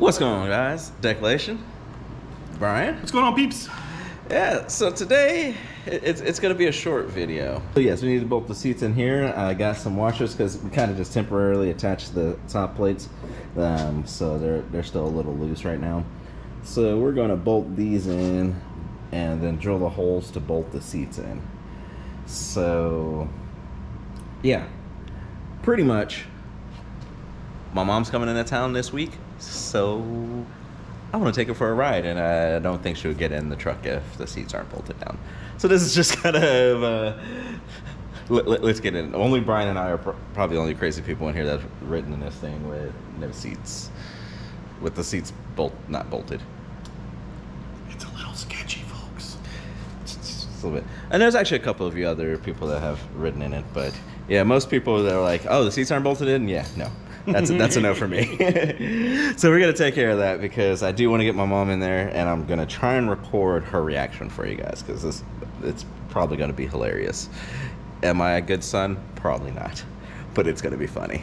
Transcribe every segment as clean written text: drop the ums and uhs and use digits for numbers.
What's going on, guys? Decelation. Brian. What's going on, peeps? Yeah, so today it's going to be a short video. So yes, we need to bolt the seats in here. I got some washers because we kind of just temporarily attached the top plates, so they're still a little loose right now. So we're going to bolt these in and then drill the holes to bolt the seats in. So yeah, pretty much. My mom's coming into town this week, so I want to take her for a ride, and I don't think she would get in the truck if the seats aren't bolted down. So this is just kind of, let's get in. Only Brian and I are probably the only crazy people in here that's ridden in this thing with no seats, with the seats not bolted. It's a little sketchy, folks. Just a little bit. And there's actually a couple of you other people that have ridden in it, but yeah, most people that are like, oh, the seats aren't bolted in? Yeah, no. That's a no for me. So we're going to take care of that because I do want to get my mom in there, and I'm going to try and record her reaction for you guys because it's probably going to be hilarious. Am I a good son? Probably not, but it's going to be funny.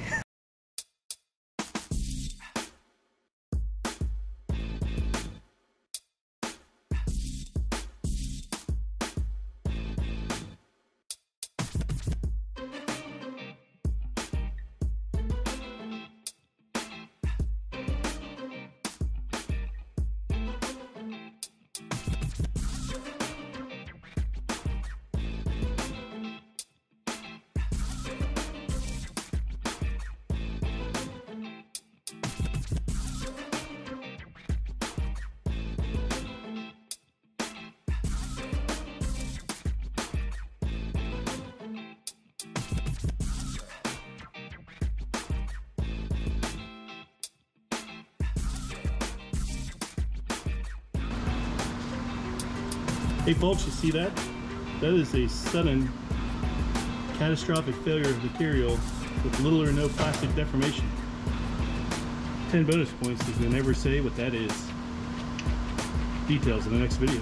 Hey folks, you see that? That is a sudden catastrophic failure of material with little or no plastic deformation. 10 bonus points if you never say what that is. Details in the next video.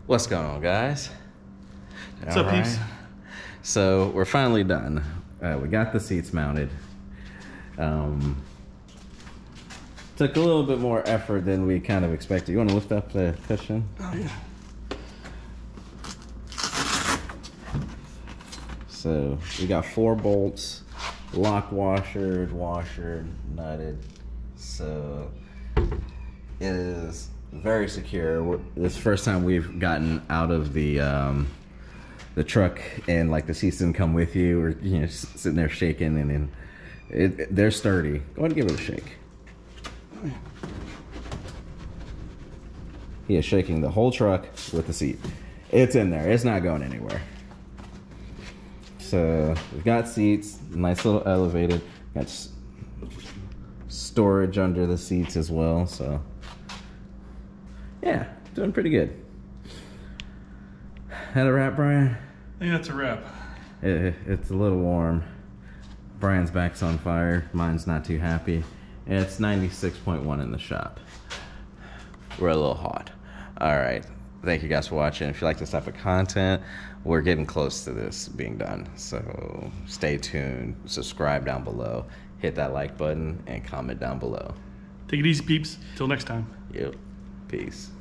What's going on, guys? What's up, peeps? So we're finally done. We got the seats mounted. Took a little bit more effort than we kind of expected. You want to lift up the cushion? Oh, yeah. So we got 4 bolts, lock washer, nutted. So it is very secure. This is the first time we've gotten out of the truck and like the seats didn't come with you, or you know, sitting there shaking, and then they're sturdy. Go ahead and give it a shake. He is shaking the whole truck with the seat. It's in there. It's not going anywhere. So we've got seats, nice little elevated. Got storage under the seats as well. So yeah, doing pretty good. Had a wrap, Brian? I think that's a wrap. It's a little warm. Brian's back's on fire. Mine's not too happy. It's 96.1 in the shop. We're a little hot. All right. Thank you guys for watching. If you like this type of content, we're getting close to this being done. So stay tuned. Subscribe down below. Hit that like button and comment down below. Take it easy, peeps. Till next time. Yep. Peace.